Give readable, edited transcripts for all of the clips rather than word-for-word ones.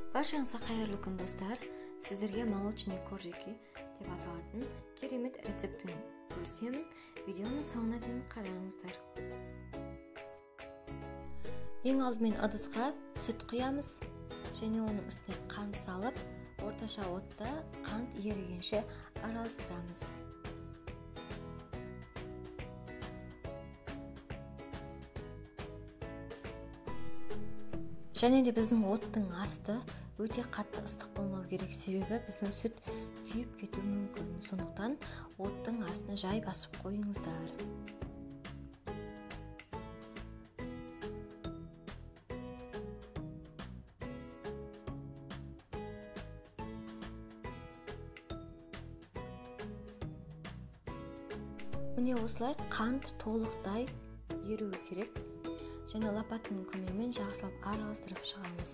Баршаңызға қайырлы күн достар. Сіздерге молочный коржики деп аталатын керемет рецептпен бөлісемін. Видеоны соңына дейін қараңыздар. Ең алдымен ыдысқа сүт құямыз және оның үстіне қант салып, орташа отта қант ерігенше араластырамыз. Және де біздің оттың асты өте қатты ыстық болмау керек, себебі біздің сүт күйіп кетуі мүмкін. Сондықтан оттың астына жай басып қойыңыздар. Міне осылай қант толықтай еруі керек. Және лопатаның көмегімен жақсылап араластырып шығамыз.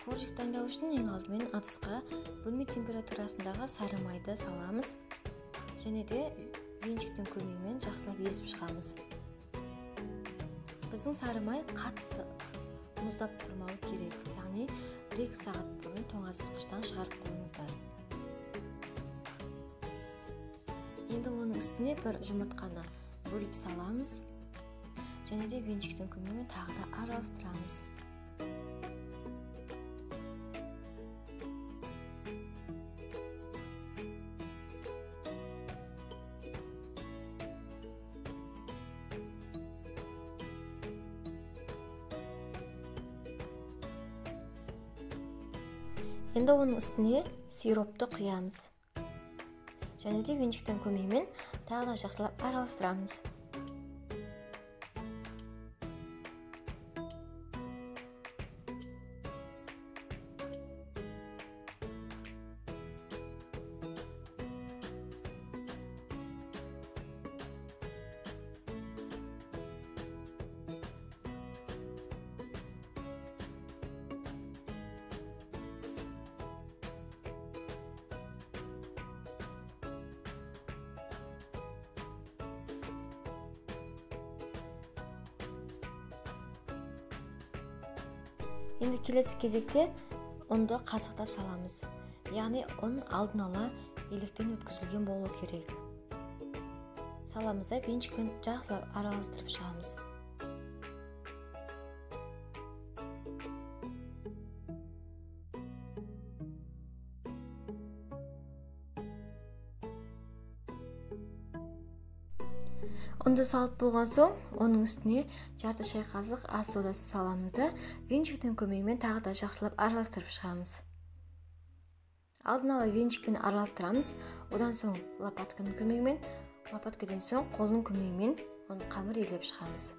Коржик дайындау үшін ең алдымен ыдысқа бөлме температурасындағы сары майды саламыз. Және де венчиктің көмегімен жақсылап езіп шығамыз. Біздің сары май қатты мұздап тұрмауы керек, яғни 1-2 сағат бұрын тоңазытқыштан шығарып қойыңыздар. Енді оның үстіне бір жұмыртқаны бөліп саламыз. Және де венчиктің көмегімен тағы да араластырамыз. Енді оның үстіне сиропты құямыз. Және де венчиктің көмегімен тағы да жақсылап араластырамыз. Енді келесі кезекте ұнды қасықтап саламыз. Яғни ұн алдын ала електен өткізілген болу керек. Саламыз да венчикпен жақсылап араластырып шығамыз. Ұнды салып болған соң, оның үстіне жарты шай қасық ас содасын саламыз да венчиктің көмегімен тағы да жақсылап араластырып шығамыз. Алдын ала венчикпен араластырамыз, одан соң лопатканың көмегімен, лопаткадан соң қолдың көмегімен оны қамыр елеп шығамыз.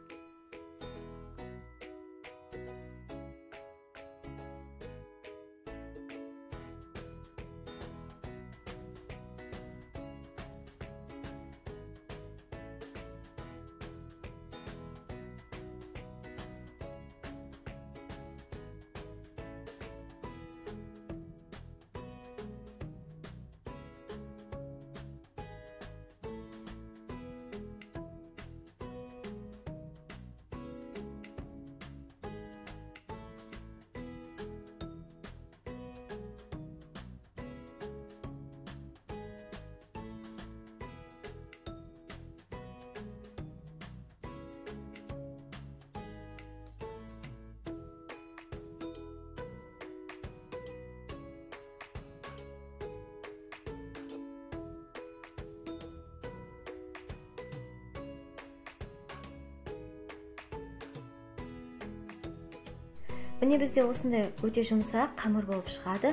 Міне бізде осындай өте жұмсақ қамыр болып шығады.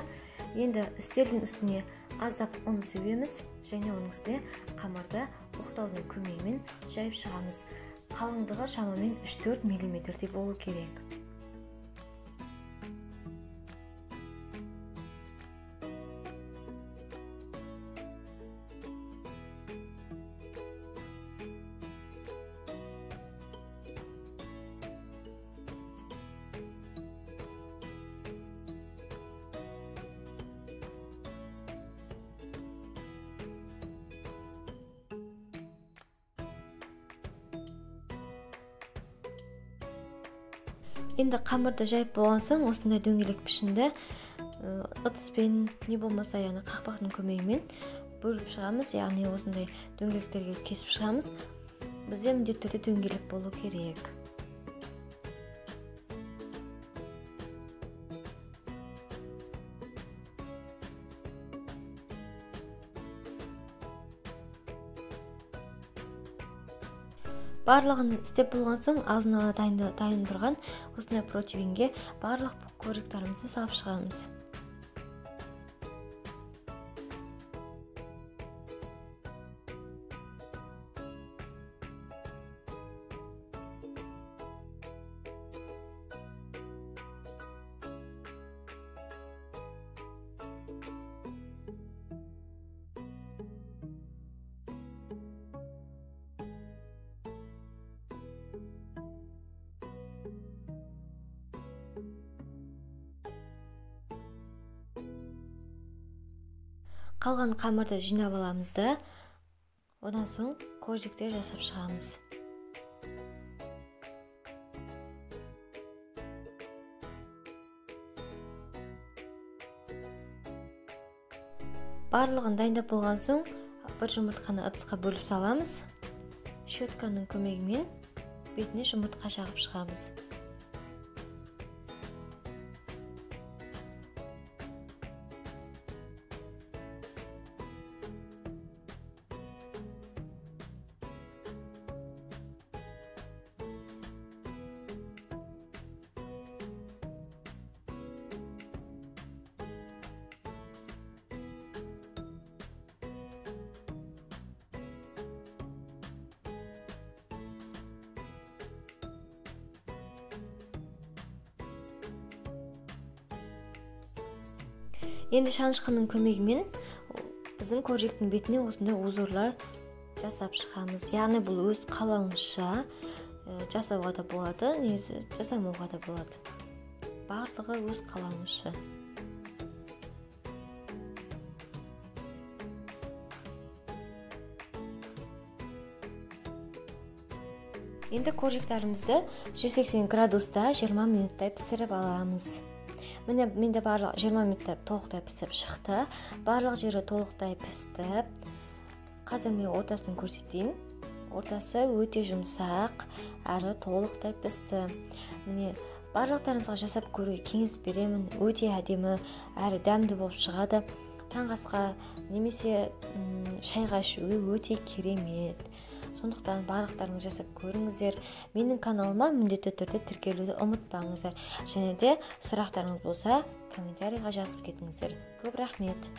Енді үстелдің үстіне аздап ұн себеміз және оның үстіне қамырды оқтаудың көмегімен жайып шығамыз. Қалыңдығы шамамен 3-4 мм болу керек. Енді қамырды жайып болған соң осындай дөңгелек пішінді ыдыспен не болмаса яғни қақпақтың көмегімен бөліп шығамыз, яғни осындай дөңгелектерге кесіп шығамыз. Бізде міндетті түрде дөңгелек болу керек. Барлығын істеп болған соң алдын ала дайын тұрған осындай противенге барлық қоректарымызды салып шығамыз. Қалған қамырды жинап аламыз да, одан соң коржиктер жасап шығамыз. Барлығын дайындап болған соң бір жұмыртқаны ыдысқа бөліп саламыз. Щетканың көмегімен бетіне жұмыртқа жағып шығамыз. Енді шанышқының көмегімен біздің коржиктің бетіне осындай узорлар жасап шығамыз. Яғни бұл өз қалауынша жасауға да болады, негізі жасамауға да болады. Барлығы өз қалауынша. Енді коржиктарымызды 180 градуста 20 минуттай пісіріп аламыз. Менде барлық 20 минутта толықтай пісіп шықты. Барлық жері толықтай пісті. Қазір мен ортасын көрсетейін. Ортасы өте жұмсақ, әрі толықтай пісті. Міне барлықтарыңызға жасап көруге кеңес беремін. Өте әдемі, әрі дәмді болып шығады. Таңғы асқа немесе шайға ішуге өте керемет. Сондықтан барлықтарыңыз жасап көріңіздер. Менің каналыма міндетті түрде тіркелуді ұмытпаңыздар. Және де сұрақтарыңыз болса, комментарийға жазып кетіңіздер. Көп рахмет.